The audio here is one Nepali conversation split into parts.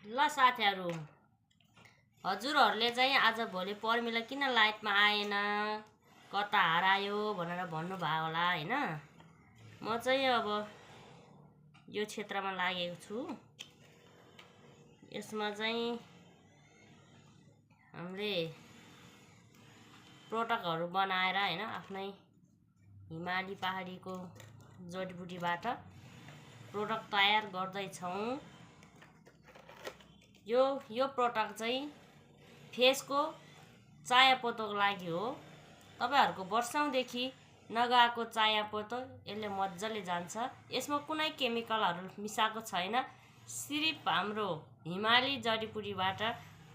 ल साथीहरू, हजुरहरूले चाहिँ आज भोलि पर्मिला किन लाइटमा आएन, कता हरायो भनेर भन्नुभयो होला हैन। म चाहिँ अब यो क्षेत्रमा लागेको छु। यसमा चाहिँ हामीले प्रोडक्टहरू बनाएर हैन आफ्नै हिमाली पहाडीको जडीबुटीबाट प्रोडक्ट तयार गर्दैछौँ। यो प्रोडक्ट चाहिँ फेसको चायापोतोको लागि हो। तपाईहरुको वर्षौंदेखि नगएको चायापोतो यसले मज्जाले जान्छ। यसमा कुनै केमिकलहरू मिसाएको छैन। सिर्फ हाम्रो हिमाली जडीबुटीबाट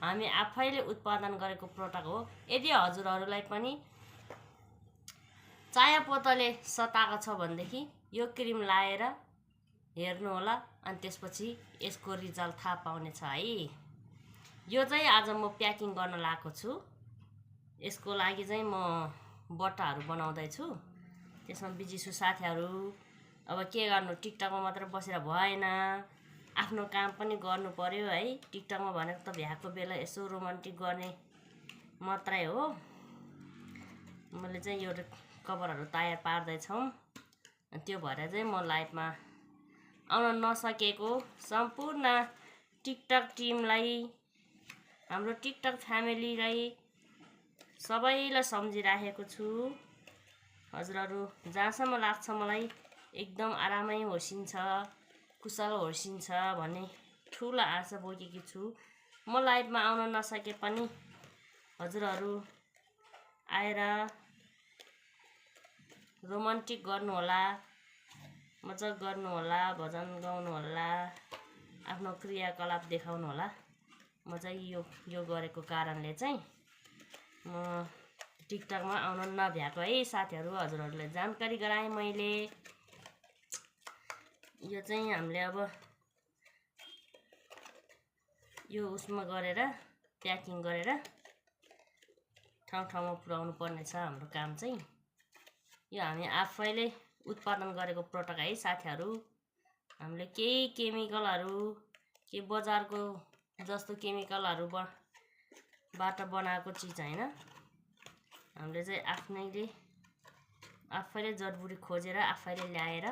हामी आफैले उत्पादन गरेको प्रोडक्ट हो। यदि हजुरहरूलाई पनि चायापोतोले सताएको छ भनेदेखि यो क्रिम लाएर हेर्नु होला, अनि त्यसपछि यसको रिजल्ट थाहा पाउने छ है। यो चाहिँ आज म प्याकिङ गर्न लागेको छु। यसको लागि चाहिँ म बट्टाहरू बनाउँदै छु। त्यसमा बिजी छु साथीहरू। अब के गर्नु, टिकटकमा मात्र बसेर भएन, आफ्नो काम पनि गर्नु पर्यो है। टिकटकमा भनेको त भ्याएको बेला यसो रोमान्टिक गर्ने मात्रै हो। मैले चाहिँ यो कभरहरू तयार पार्दै छौं। त्यो भएर चाहिँ म लाइभमा आउन नसकेको सम्पूर्ण टिकटक टिमलाई, हाम्रो टिकटक फ्यामिलीलाई सबैलाई सम्झिराखेको छु। हजुरहरू जहाँसम्म लाग्छ मलाई एकदम आरामै होसिन्छ, कुशल होसिन्छ भन्ने ठुलो आशा बोकेकी छु। म लाइभमा आउन नसके पनि हजुरहरू आएर रोमान्टिक गर्नु होला, मजा गर्नु होला, भजन गाउनु होला, आफ्नो क्रियाकलाप देखाउनु होला। म चाहिँ यो गरेको कारणले चाहिँ म टिकटकमा आउन नभ्याएको है साथीहरू। हजुरहरूलाई जानकारी गराएँ मैले। यो चाहिँ हामीले अब यो उसमा गरेर प्याकिङ गरेर ठाउँ ठाउँमा पुर्याउनु पर्ने छ। हाम्रो काम चाहिँ यो हामी आफैले उत्पादन गरेको प्रोडक्ट है साथीहरू। हामीले केही केमिकलहरू, के बजारको जस्तो केमिकलहरू बाट बनाएको चिज हैन। हामीले चाहिँ आफैले जडीबुटी खोजेर आफैले ल्याएर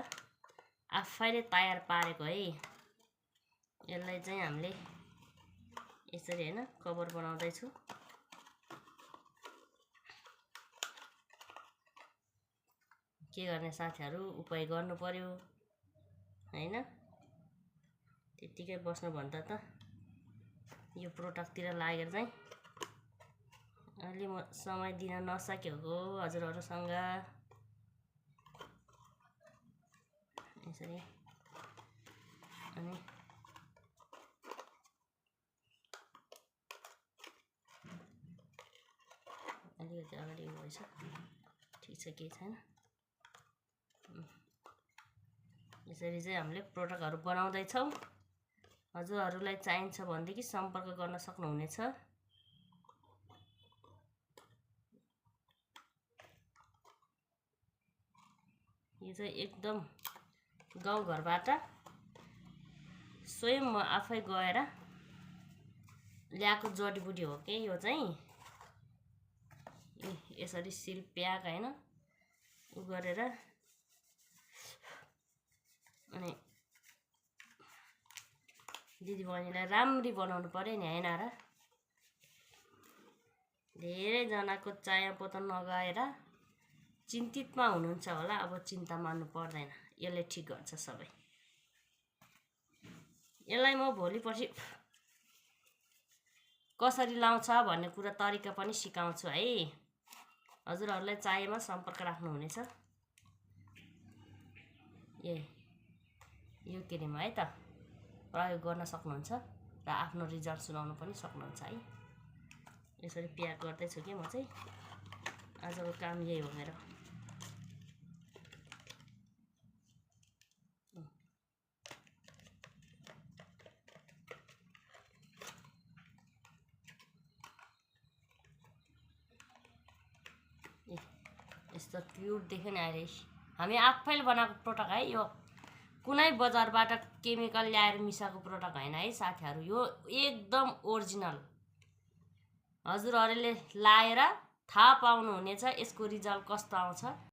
आफैले तयार पारेको है। यसलाई चाहिँ हामीले यसरी हैन कभर बनाउँदै छु। के गर्ने साथीहरू, उपाय गर्नु पर्यो हैन। त्यतिकै बस्नु भन्दा त यो प्रोडक्टतिर लागेर चाहिँ अलि म समय दिन नसकेको हजुरहरूसँग। यसरी अनि अलिकति अगाडि भएछ, ठिक छ, केही छैन। यसरी चाहिँ हामीले प्रोडक्टहरू बनाउँदैछौँ। हजुरहरूलाई चाहिन्छ भनेदेखि सम्पर्क गर्न सक्नुहुनेछ। यो चाहिँ एकदम गाउँघरबाट स्वयं म आफै गएर ल्याएको जडीबुटी हो के यो चाहिँ। यसरी सिल प्याक हैन उ गरेर अनि दिदीबहिनीलाई राम्ररी बनाउनु पर्यो नि हैन र। धेरैजनाको चायापोतो नगएर चिन्तितमा हुनुहुन्छ होला। अब चिन्ता मान्नु पर्दैन, यसले ठिक गर्छ सबै। यसलाई म भोलि पर्सि कसरी लाउँछ भन्ने कुरा तरिका पनि सिकाउँछु है। हजुरहरूलाई चाहिएमा सम्पर्क राख्नुहुनेछ। यो क्रिम है त प्रयोग गर्न सक्नुहुन्छ र आफ्नो रिजल्ट सुनाउन पनि सक्नुहुन्छ है। यसरी प्याक गर्दैछु के म चाहिँ। आजको काम यही हो मेरो। यस्तो प्योर देख्यो नि अहिले। हामी आफैले बनाएको प्रोडक्ट है यो। कुनै बजारबाट केमिकल ल्याएर मिसाएको प्रडक्ट होइन है साथीहरू, यो एकदम ओरिजिनल। हजुरहरूले लाएर थाहा पाउनुहुनेछ यसको रिजल्ट कस्तो आउँछ।